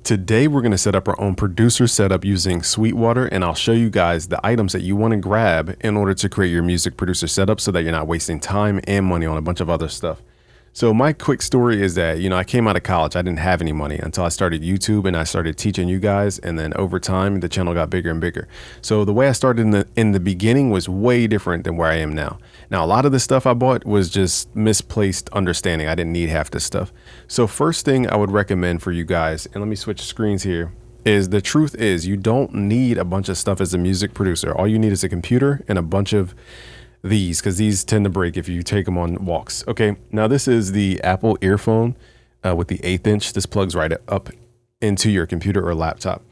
Today, we're going to set up our own producer setup using Sweetwater, and I'll show you guys the items that you want to grab in order to create your music producer setup so that you're not wasting time and money on a bunch of other stuff. So my quick story is that, I came out of college. I didn't have any money until I started YouTube and I started teaching you guys. And then over time, the channel got bigger and bigger. So the way I started in the beginning was way different than where I am now. Now, a lot of the stuff I bought was just misplaced understanding. I didn't need half this stuff. So first thing I would recommend for you guys, and let me switch screens here, is the truth is you don't need a bunch of stuff as a music producer. All you need is a computer and a bunch of these, because these tend to break if you take them on walks. Okay, now this is the Apple earphone with the 1/8 inch. This plugs right up into your computer or laptop.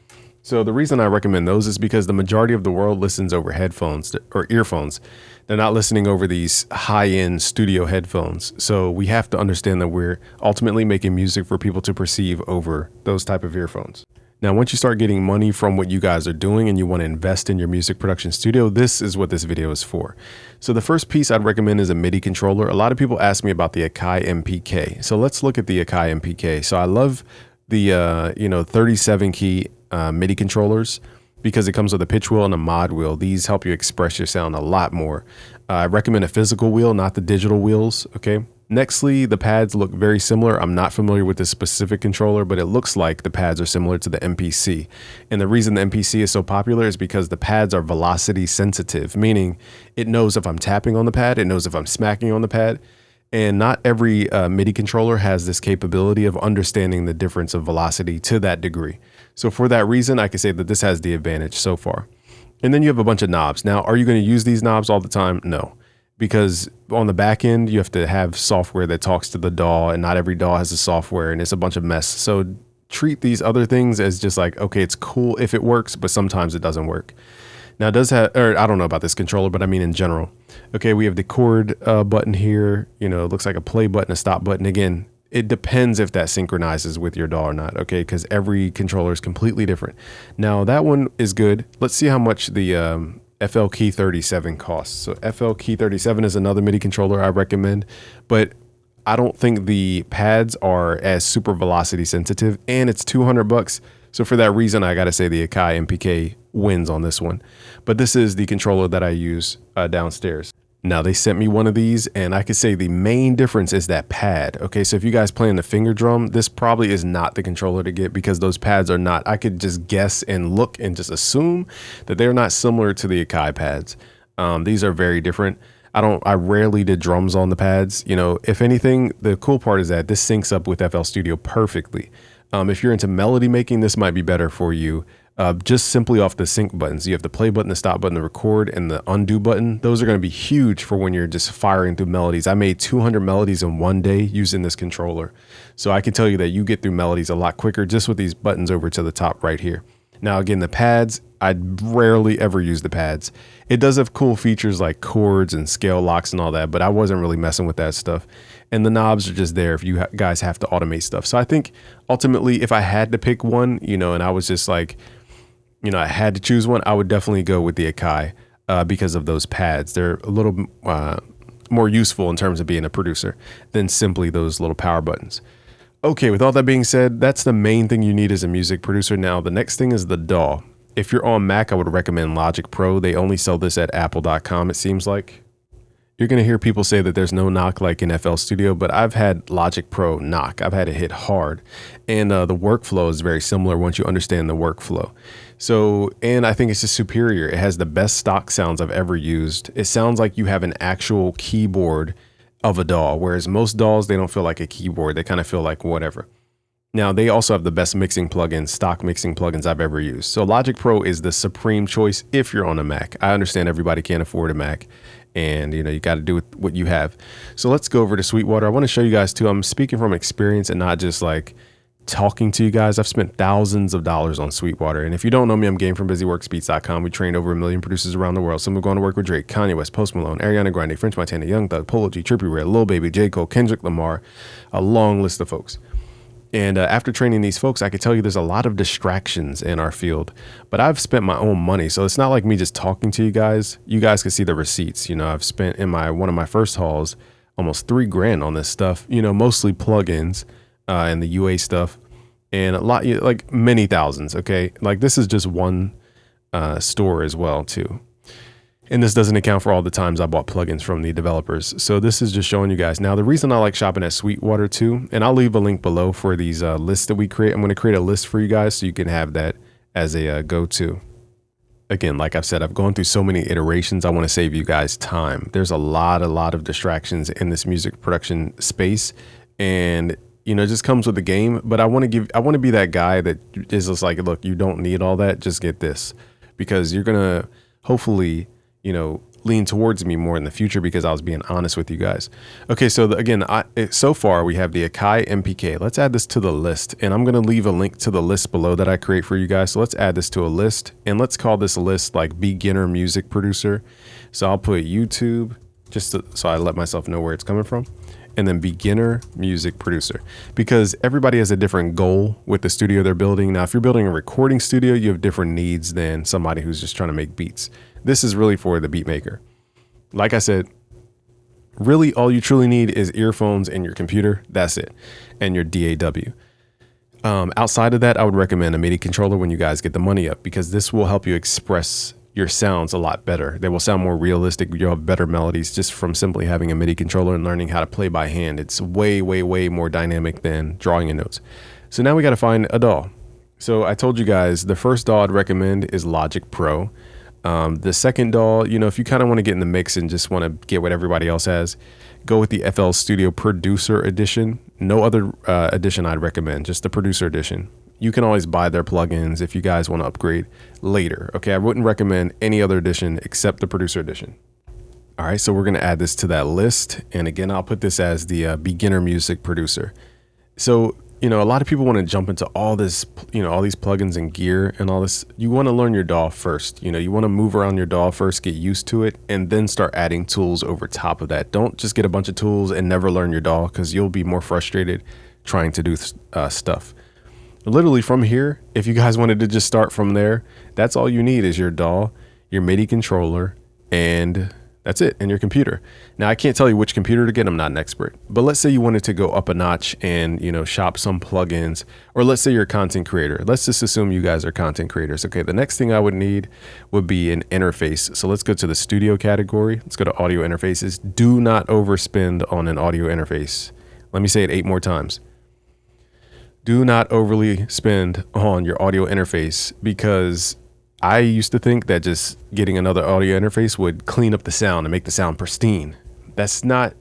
So the reason I recommend those is because the majority of the world listens over headphones or earphones. They're not listening over these high-end studio headphones. So we have to understand that we're ultimately making music for people to perceive over those type of earphones. Now, once you start getting money from what you guys are doing and you want to invest in your music production studio, this is what this video is for. So the first piece I'd recommend is a MIDI controller. A lot of people ask me about the Akai MPK. So let's look at the Akai MPK. So I love the 37 key MIDI controllers because it comes with a pitch wheel and a mod wheel. These help you express your sound a lot more. I recommend a physical wheel, not the digital wheels. Okay. Nextly, the pads look very similar. I'm not familiar with this specific controller, but it looks like the pads are similar to the MPC. And the reason the MPC is so popular is because the pads are velocity sensitive, meaning it knows if I'm tapping on the pad, it knows if I'm smacking on the pad. And not every MIDI controller has this capability of understanding the difference of velocity to that degree. So for that reason, I can say that this has the advantage so far. And then you have a bunch of knobs. Now, are you going to use these knobs all the time? No. Because on the back end, you have to have software that talks to the DAW, and not every DAW has the software, and it's a bunch of mess. So treat these other things as just like, okay, it's cool if it works, but sometimes it doesn't work. Now it does have, or I don't know about this controller, but I mean in general. Okay, we have the chord button here. It looks like a play button, a stop button. Again, it depends if that synchronizes with your DAW or not, okay? Because every controller is completely different. Now that one is good. Let's see how much the FL Key 37 costs. So FL Key 37 is another MIDI controller I recommend, but I don't think the pads are as super velocity sensitive, and it's $200. So for that reason, I got to say the Akai MPK wins on this one. But this is the controller that I use downstairs. Now they sent me one of these, and I could say the main difference is that pad. Okay, so if you guys play in the finger drum, this probably is not the controller to get because those pads are not, I could just guess and look and just assume that they're not similar to the Akai pads. These are very different. I rarely did drums on the pads. If anything, the cool part is that this syncs up with FL Studio perfectly. If you're into melody making, this might be better for you. Just simply off the sync buttons. You have the play button, the stop button, the record, and the undo button. Those are going to be huge for when you're just firing through melodies. I made 200 melodies in one day using this controller. So I can tell you that you get through melodies a lot quicker just with these buttons over to the top right here. Now, again, the pads, I rarely ever use the pads. It does have cool features like chords and scale locks and all that, but I wasn't really messing with that stuff. And the knobs are just there if you guys have to automate stuff. So I think ultimately, if I had to pick one, and I was just like, I had to choose one, I would definitely go with the Akai because of those pads. They're a little more useful in terms of being a producer than simply those little power buttons. Okay, with all that being said, that's the main thing you need as a music producer. Now, the next thing is the DAW. If you're on Mac, I would recommend Logic Pro. They only sell this at apple.com, it seems like. You're going to hear people say that there's no knock like in FL Studio, but I've had Logic Pro knock. I've had it hit hard. And the workflow is very similar once you understand the workflow. So, and I think it's just superior. It has the best stock sounds I've ever used. It sounds like you have an actual keyboard of a DAW, whereas most DAWs, they don't feel like a keyboard. They kind of feel like whatever. Now, they also have the best mixing plugins, stock mixing plugins I've ever used. So Logic Pro is the supreme choice if you're on a Mac. I understand everybody can't afford a Mac, and you got to do with what you have. So let's go over to Sweetwater. I want to show you guys too. I'm speaking from experience and not just like talking to you guys. I've spent thousands of dollars on Sweetwater. And if you don't know me, I'm Game from BusyWorksBeats.com. We trained over 1 million producers around the world. Some have gone to work with Drake, Kanye West, Post Malone, Ariana Grande, French Montana, Young Thug, Polo G, Trippie Redd, Lil Baby, J. Cole, Kendrick Lamar, a long list of folks. And after training these folks, I can tell you there's a lot of distractions in our field, but I've spent my own money. So it's not like me just talking to you guys. You guys can see the receipts. I've spent in one of my first hauls almost $3,000 on this stuff, mostly plugins and the UA stuff. and a lot, like many thousands. Okay. Like this is just one store as well too. And this doesn't account for all the times I bought plugins from the developers. So this is just showing you guys. Now, the reason I like shopping at Sweetwater too, and I'll leave a link below for these lists that we create. I'm going to create a list for you guys so you can have that as a go-to. Again, like I've said, I've gone through so many iterations. I want to save you guys time. There's a lot of distractions in this music production space, and it just comes with the game. But I want to be that guy that is just like, look, you don't need all that. Just get this, because you're gonna hopefully, lean towards me more in the future because I was being honest with you guys. Okay, so so far we have the Akai MPK. Let's add this to the list, and I'm going to leave a link to the list below that I create for you guys. So let's add this to a list, and let's call this list like beginner music producer. So I'll put YouTube so I let myself know where it's coming from, and then beginner music producer, because everybody has a different goal with the studio they're building. Now, if you're building a recording studio, you have different needs than somebody who's just trying to make beats. This is really for the beat maker. Like I said, really all you truly need is earphones and your computer. That's it. And your DAW. Outside of that, I would recommend a MIDI controller when you guys get the money up, because this will help you express your sounds a lot better. They will sound more realistic. You'll have better melodies just from simply having a MIDI controller and learning how to play by hand. It's way more dynamic than drawing in notes. So now we got to find a DAW. So I told you guys the first DAW I'd recommend is Logic Pro. The second DAW, if you kind of want to get in the mix and just want to get what everybody else has, go with the FL Studio Producer Edition. No other edition I'd recommend, just the Producer Edition. You can always buy their plugins if you guys want to upgrade later. Okay, I wouldn't recommend any other edition except the Producer Edition. All right, so we're going to add this to that list. And again, I'll put this as the beginner music producer. So, a lot of people want to jump into all this, all these plugins and gear and all this. You want to learn your DAW first. You want to move around your DAW first, get used to it, and then start adding tools over top of that. Don't just get a bunch of tools and never learn your DAW, because you'll be more frustrated trying to do stuff. Literally from here, if you guys wanted to just start from there, that's all you need is your DAW, your MIDI controller, and that's it, and your computer. Now, I can't tell you which computer to get. I'm not an expert. But let's say you wanted to go up a notch and, shop some plugins, or let's say you're a content creator. Let's just assume you guys are content creators. Okay, the next thing I would need would be an interface. So let's go to the studio category. Let's go to audio interfaces. Do not overspend on an audio interface. Let me say it 8 more times. Do not overly spend on your audio interface, because I used to think that just getting another audio interface would clean up the sound and make the sound pristine. That's not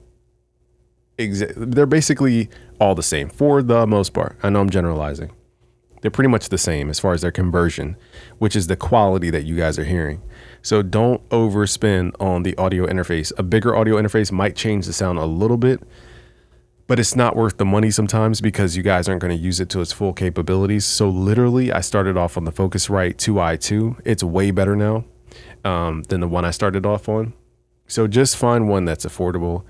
they're basically all the same for the most part. I know I'm generalizing. They're pretty much the same as far as their conversion, which is the quality that you guys are hearing. So don't overspend on the audio interface. A bigger audio interface might change the sound a little bit, but it's not worth the money sometimes because you guys aren't going to use it to its full capabilities. So literally, I started off on the Focusrite 2i2. It's way better now than the one I started off on. So just find one that's affordable.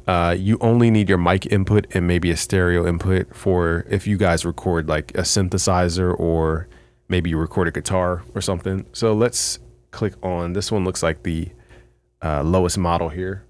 You only need your mic input and maybe a stereo input for if you guys record like a synthesizer, or maybe you record a guitar or something. So let's click on this one. Looks like the lowest model here.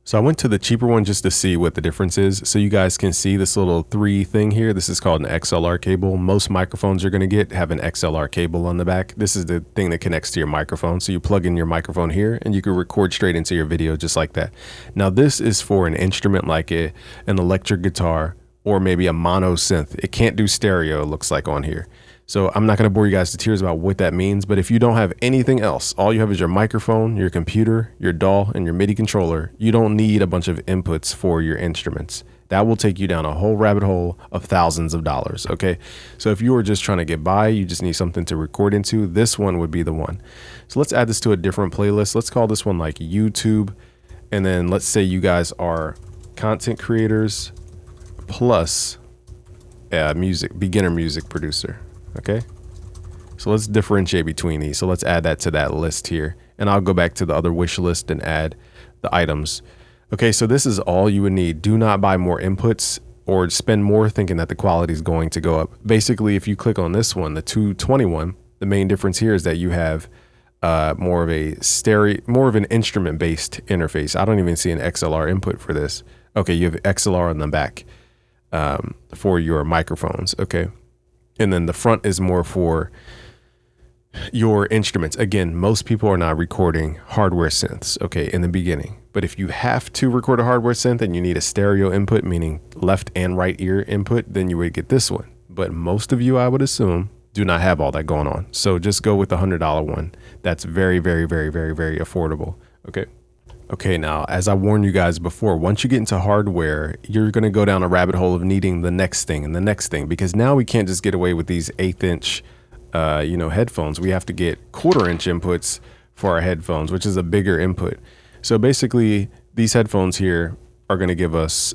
So I went to the cheaper one just to see what the difference is. So you guys can see this little 3 thing here. This is called an XLR cable. Most microphones you're going to get have an XLR cable on the back. This is the thing that connects to your microphone. So you plug in your microphone here and you can record straight into your video just like that. Now this is for an instrument like an electric guitar or maybe a mono synth. It can't do stereo, it looks like on here. So I'm not going to bore you guys to tears about what that means, but if you don't have anything else, all you have is your microphone, your computer, your DAW, and your MIDI controller, you don't need a bunch of inputs for your instruments. That will take you down a whole rabbit hole of thousands of dollars, okay? So if you were just trying to get by, you just need something to record into, this one would be the one. So let's add this to a different playlist. Let's call this one like YouTube, and then let's say you guys are content creators plus beginner music producer. Okay, so let's differentiate between these. So let's add that to that list here, and I'll go back to the other wish list and add the items. Okay, so this is all you would need. Do not buy more inputs or spend more thinking that the quality is going to go up. Basically, if you click on this one, the 221, the main difference here is that you have more of an instrument-based interface. I don't even see an XLR input for this. Okay, you have XLR on the back for your microphones. Okay. And then the front is more for your instruments. Again, most people are not recording hardware synths, okay, in the beginning. But if you have to record a hardware synth and you need a stereo input, meaning left and right ear input, then you would get this one. But most of you, I would assume, do not have all that going on. So just go with the $100 one. That's very, very, very, very, very affordable. Okay. Okay, now, as I warned you guys before, once you get into hardware, you're going to go down a rabbit hole of needing the next thing and the next thing, because now we can't just get away with these 1/8 inch headphones. We have to get 1/4 inch inputs for our headphones, which is a bigger input. So basically, these headphones here are going to give us,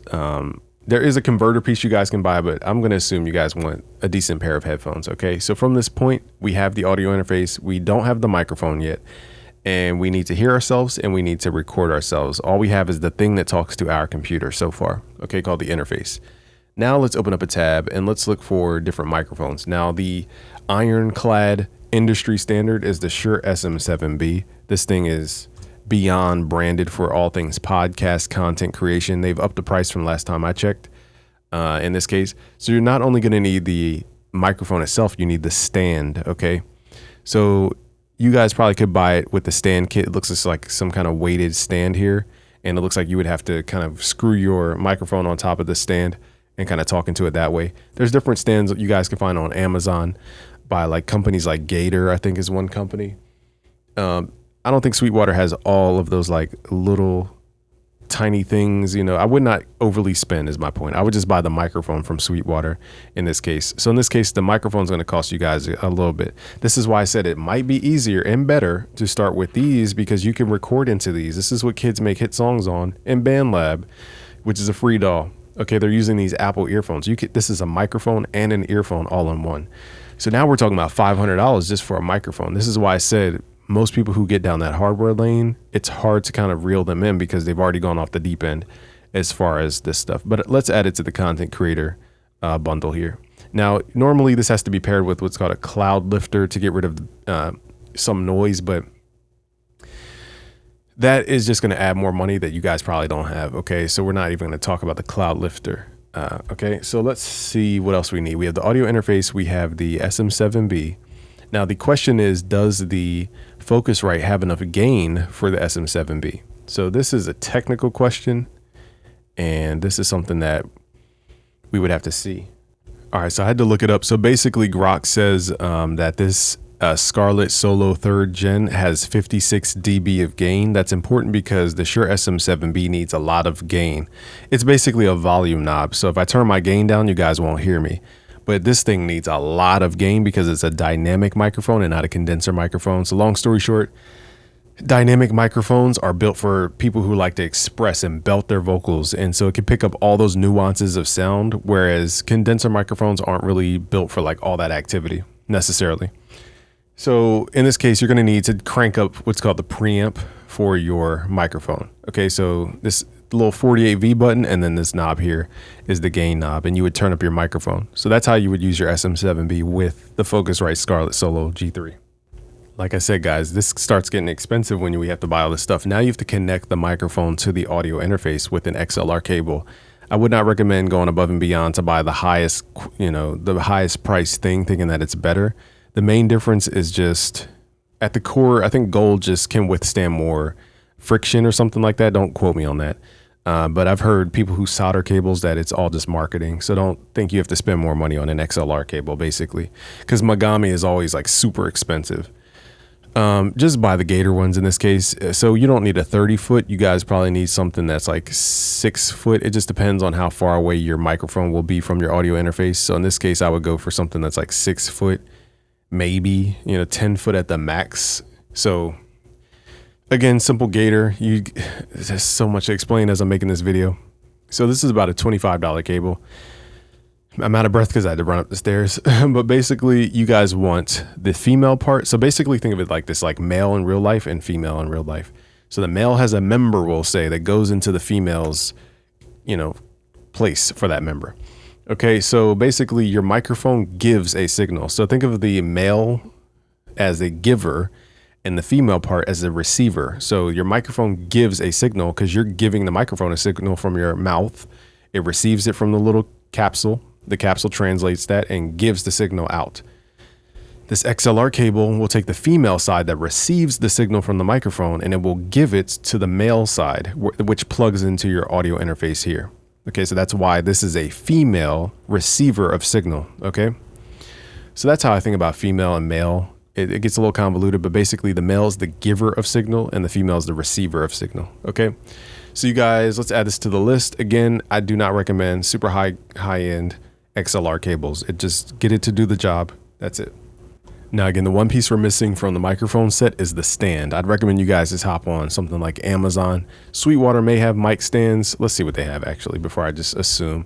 there is a converter piece you guys can buy, but I'm going to assume you guys want a decent pair of headphones. Okay, so from this point, we have the audio interface. We don't have the microphone yet. And we need to hear ourselves and we need to record ourselves. All we have is the thing that talks to our computer so far, okay, called the interface. Now let's open up a tab and let's look for different microphones. Now the ironclad industry standard is the Shure SM7B. This thing is beyond branded for all things podcast content creation. They've upped the price from last time I checked in this case. So you're not only going to need the microphone itself, you need the stand, okay? So you guys probably could buy it with the stand kit. It looks just like some kind of weighted stand here. And it looks like you would have to kind of screw your microphone on top of the stand and kind of talk into it that way. There's different stands that you guys can find on Amazon by like companies like Gator, I think is one company. I don't think Sweetwater has all of those like little tiny things, I would not overly spend is my point. I would just buy the microphone from Sweetwater in this case. So in this case, the microphone is going to cost you guys a little bit. This is why I said it might be easier and better to start with these, because you can record into these. This is what kids make hit songs on in BandLab, which is a free DAW. Okay, they're using these Apple earphones. This is a microphone and an earphone all in one. So now we're talking about $500 just for a microphone. This is why I said most people who get down that hardware lane, it's hard to kind of reel them in because they've already gone off the deep end as far as this stuff. But let's add it to the content creator bundle here. Now, normally this has to be paired with what's called a cloud lifter to get rid of some noise, but that is just going to add more money that you guys probably don't have. Okay, so we're not even going to talk about the cloud lifter. Okay, so let's see what else we need. We have the audio interface. We have the SM7B. Now, the question is, does the Focusrite have enough gain for the SM7B? So this is a technical question, and this is something that we would have to see. All right, so I had to look it up. So basically, Grok says that this Scarlett Solo 3rd Gen has 56 dB of gain. That's important because the Shure SM7B needs a lot of gain. It's basically a volume knob. So if I turn my gain down, you guys won't hear me. But this thing needs a lot of gain because it's a dynamic microphone and not a condenser microphone. So long story short, dynamic microphones are built for people who like to express and belt their vocals. And so it can pick up all those nuances of sound, whereas condenser microphones aren't really built for like all that activity necessarily. So in this case, you're going to need to crank up what's called the preamp for your microphone. Okay, so this little 48V button and then this knob here is the gain knob, and you would turn up your microphone. So that's how you would use your SM7B with the Focusrite Scarlett Solo G3. Like I said, guys, this starts getting expensive when we have to buy all this stuff. Now you have to connect the microphone to the audio interface with an XLR cable. I would not recommend going above and beyond to buy the highest, the highest price thing, thinking that it's better. The main difference is just at the core, I think gold just can withstand more friction or something like that. Don't quote me on that. But I've heard people who solder cables that it's all just marketing. So don't think you have to spend more money on an XLR cable, basically, because Megami is always like super expensive. Just buy the Gator ones in this case. So you don't need a 30-foot. You guys probably need something that's like 6 foot. It just depends on how far away your microphone will be from your audio interface. So in this case, I would go for something that's like 6 foot, maybe, 10 foot at the max. So again, simple Gator. There's so much to explain as I'm making this video. So this is about a $25 cable. I'm out of breath because I had to run up the stairs. But basically, you guys want the female part. So basically, think of it like this, like male in real life and female in real life. So the male has a member, we'll say, that goes into the female's, place for that member. Okay, so basically, your microphone gives a signal. So think of the male as a giver and the female part as a receiver. So your microphone gives a signal because you're giving the microphone a signal from your mouth. It receives it from the little capsule. The capsule translates that and gives the signal out. This XLR cable will take the female side that receives the signal from the microphone, and it will give it to the male side, which plugs into your audio interface here. Okay, so that's why this is a female receiver of signal. Okay, so that's how I think about female and male. It gets a little convoluted, but basically the male is the giver of signal and the female is the receiver of signal. Okay, so you guys, let's add this to the list. Again, I do not recommend super high-end XLR cables. It just get it to do the job. That's it. Now, again, the one piece we're missing from the microphone set is the stand. I'd recommend you guys just hop on something like Amazon. Sweetwater may have mic stands. Let's see what they have actually before I just assume.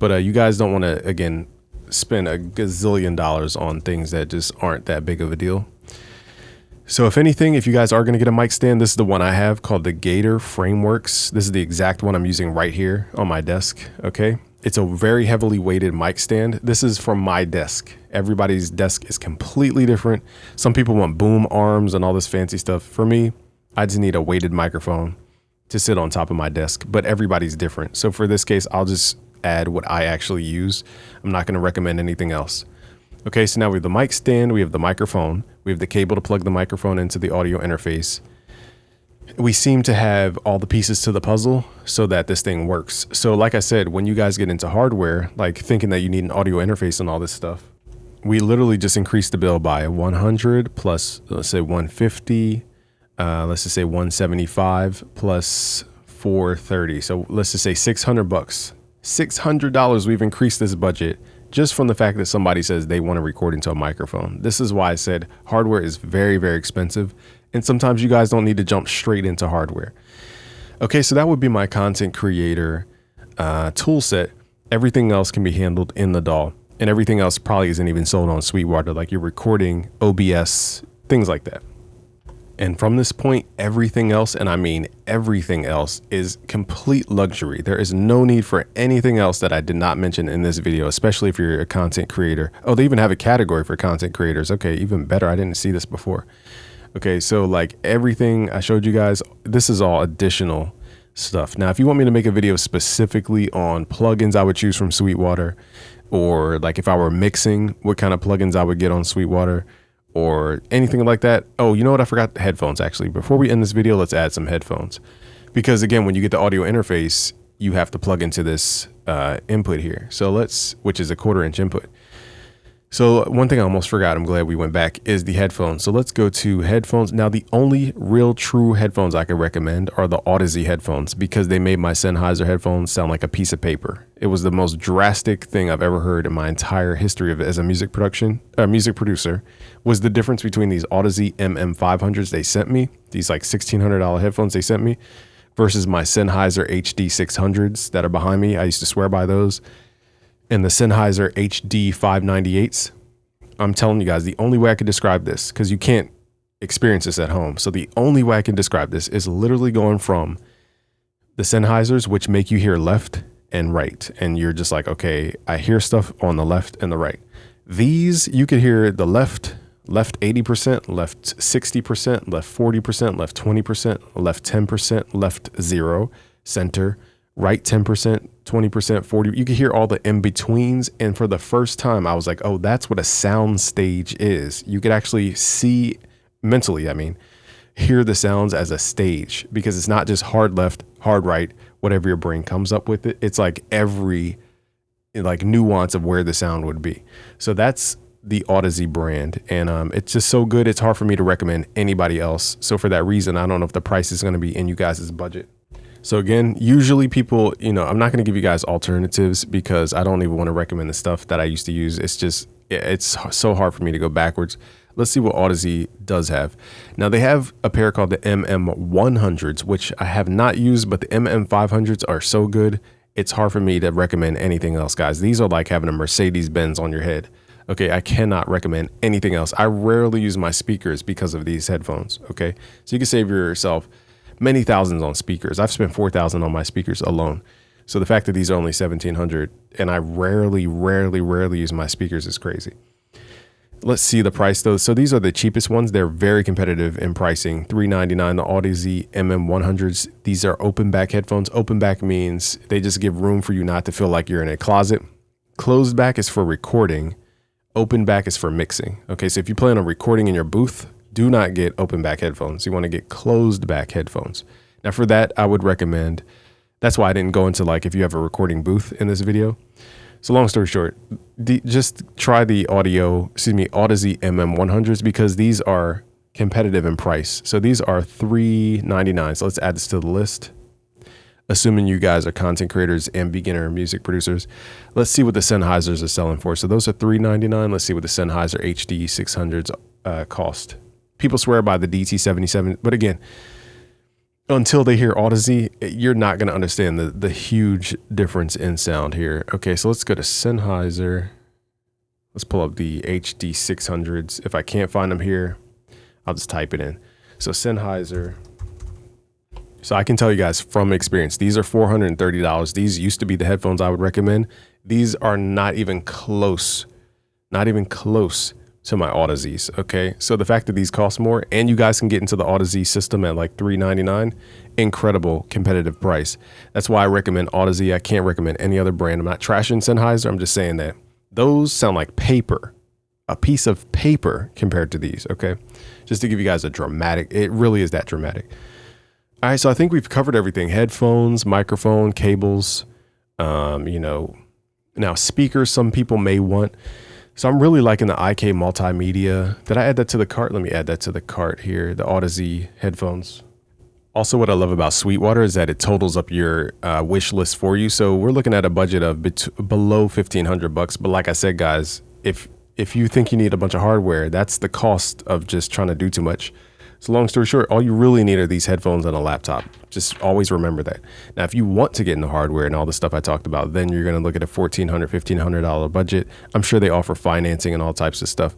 But you guys don't want to, again, spend a gazillion dollars on things that just aren't that big of a deal. So if anything, if you guys are going to get a mic stand, this is the one I have called the Gator Frameworks. This is the exact one I'm using right here on my desk. Okay. It's a very heavily weighted mic stand. This is from my desk. Everybody's desk is completely different. Some people want boom arms and all this fancy stuff. For me, I just need a weighted microphone to sit on top of my desk, but everybody's different. So for this case, I'll just add what I actually use. I'm not going to recommend anything else. Okay, so now we have the mic stand, we have the microphone, we have the cable to plug the microphone into the audio interface. We seem to have all the pieces to the puzzle so that this thing works. So like I said, when you guys get into hardware, like thinking that you need an audio interface and all this stuff, we literally just increased the bill by 100 plus, let's say 150, let's just say 175 plus 430. So let's just say 600 bucks, $600. We've increased this budget just from the fact that somebody says they want to record into a microphone. This is why I said hardware is very, very expensive. And sometimes you guys don't need to jump straight into hardware. Okay, so that would be my content creator tool set. Everything else can be handled in the DAW, and everything else probably isn't even sold on Sweetwater, like your recording, OBS, things like that. And from this point, everything else, and I mean everything else, is complete luxury. There is no need for anything else that I did not mention in this video, especially if you're a content creator. Oh, they even have a category for content creators. Okay, even better. I didn't see this before. Okay, so like everything I showed you guys, this is all additional stuff. Now, if you want me to make a video specifically on plugins I would choose from Sweetwater, or like if I were mixing, what kind of plugins I would get on Sweetwater, or anything like that. Oh, you know what? I forgot the headphones actually. Before we end this video, let's add some headphones. Because again, when you get the audio interface, you have to plug into this input here. So which is a 1/4 inch input. So one thing I almost forgot, I'm glad we went back, is the headphones. So let's go to headphones. Now, the only real true headphones I could recommend are the Audeze headphones, because they made my Sennheiser headphones sound like a piece of paper. It was the most drastic thing I've ever heard in my entire history of it as a music producer, was the difference between these Audeze MM500s they sent me, these like $1,600 headphones they sent me, versus my Sennheiser HD 600s that are behind me. I used to swear by those. And the Sennheiser HD 598s. I'm telling you guys, the only way I could describe this, because you can't experience this at home. So the only way I can describe this is literally going from the Sennheisers, which make you hear left and right. And you're just like, okay, I hear stuff on the left and the right. These, you could hear the left 80%, left 60%, left 40%, left 20%, left 10%, left 0, center, right 10%, 20%, 40. You can hear all the in-betweens. And for the first time, I was like, oh, that's what a sound stage is. You could actually see mentally, hear the sounds as a stage, because it's not just hard left, hard right, whatever your brain comes up with it. It's like every nuance of where the sound would be. So that's the Audeze brand. And it's just so good. It's hard for me to recommend anybody else. So for that reason, I don't know if the price is going to be in you guys' budget. So again, usually people, I'm not going to give you guys alternatives, because I don't even want to recommend the stuff that I used to use. It's so hard for me to go backwards. Let's see what Audeze does have. Now, they have a pair called the MM100s, which I have not used, but the MM500s are so good. It's hard for me to recommend anything else, guys. These are like having a Mercedes-Benz on your head. Okay, I cannot recommend anything else. I rarely use my speakers because of these headphones. Okay, so you can save yourself many thousands on speakers. I've spent $4,000 on my speakers alone. So the fact that these are only $1,700 and I rarely use my speakers is crazy. Let's see the price though. So these are the cheapest ones. They're very competitive in pricing. $399, the Audeze MM100s. These are open back headphones. Open back means they just give room for you not to feel like you're in a closet. Closed back is for recording. Open back is for mixing. Okay, so if you plan on recording in your booth, do not get open back headphones. You want to get closed back headphones. Now for that, I would recommend, that's why I didn't go into like if you have a recording booth in this video. So long story short, just try the Audeze MM100s because these are competitive in price. So these are $399. So let's add this to the list. Assuming you guys are content creators and beginner music producers, let's see what the Sennheisers are selling for. So those are $399. Let's see what the Sennheiser HD 600s cost. People swear by the DT77, but again, until they hear Audeze, you're not going to understand the huge difference in sound here. Okay, so let's go to Sennheiser. Let's pull up the HD 600s. If I can't find them here, I'll just type it in. So Sennheiser. So I can tell you guys from experience, these are $430. These used to be the headphones I would recommend. These are not even close to my Audezes. Okay, so the fact that these cost more and you guys can get into the Audeze system at like $399, incredible competitive price. That's why I recommend Audeze. I can't recommend any other brand. I'm not trashing Sennheiser. I'm just saying that those sound like paper, a piece of paper compared to these. Okay, just to give you guys a dramatic, it really is that dramatic. All right, so I think we've covered everything: headphones, microphone, cables, you know, now speakers some people may want. So I'm really liking the IK Multimedia. Did I add that to the cart? Let me add that to the cart here, the Audeze headphones. Also, what I love about Sweetwater is that it totals up your wish list for you. So we're looking at a budget of below $1,500. But like I said, guys, if you think you need a bunch of hardware, that's the cost of just trying to do too much. So long story short, all you really need are these headphones and a laptop. Just always remember that. Now, if you want to get into hardware and all the stuff I talked about, then you're going to look at a $1,400, $1,500 budget. I'm sure they offer financing and all types of stuff.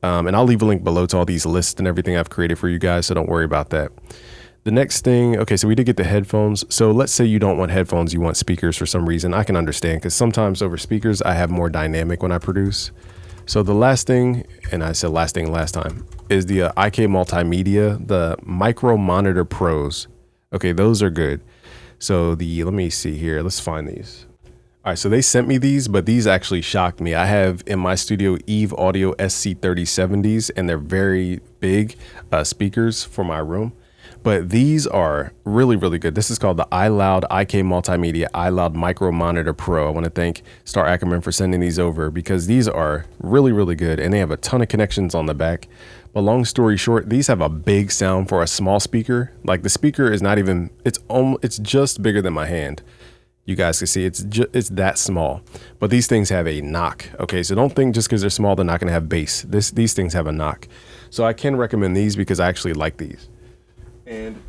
And I'll leave a link below to all these lists and everything I've created for you guys, so don't worry about that. The next thing, okay, so we did get the headphones. So let's say you don't want headphones, you want speakers for some reason. I can understand because sometimes over speakers, I have more dynamic when I produce. So the last thing, and I said last thing last time, is the IK Multimedia, the Micro Monitor Pros. Okay, those are good. So let me see here. Let's find these. All right, so they sent me these, but these actually shocked me. I have in my studio Eve Audio SC3070s, and they're very big speakers for my room. But these are really, really good. This is called the iLoud IK Multimedia iLoud Micro Monitor Pro. I want to thank Star Ackerman for sending these over because these are really, really good. And they have a ton of connections on the back. But long story short, these have a big sound for a small speaker. Like the speaker is not even, it's just bigger than my hand. You guys can see it's that small. But these things have a knock. Okay, so don't think just because they're small, they're not going to have bass. These things have a knock. So I can recommend these because I actually like these. And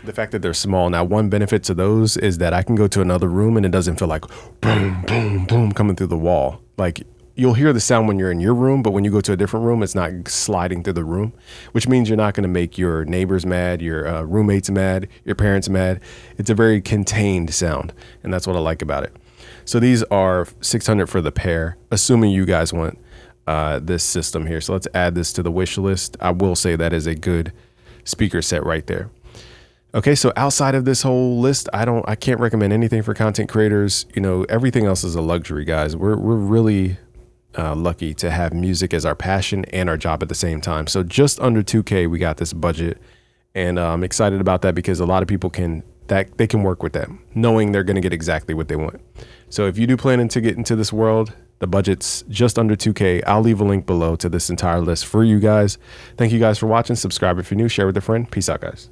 the fact that they're small. Now, one benefit to those is that I can go to another room and it doesn't feel like boom, boom, boom coming through the wall. Like you'll hear the sound when you're in your room, but when you go to a different room, it's not sliding through the room, which means you're not going to make your neighbors mad, your roommates mad, your parents mad. It's a very contained sound, and that's what I like about it. So these are $600 for the pair, assuming you guys want this system here. So let's add this to the wish list. I will say that is a good speaker set right there. Okay, so outside of this whole list, I can't recommend anything for content creators. You know, everything else is a luxury, guys. We're really lucky to have music as our passion and our job at the same time. So just under 2K, we got this budget, and I'm excited about that because a lot of people can work with that, knowing they're going to get exactly what they want. So if you do plan to get into this world, the budget's just under 2K. I'll leave a link below to this entire list for you guys. Thank you guys for watching. Subscribe if you're new, share with a friend. Peace out, guys.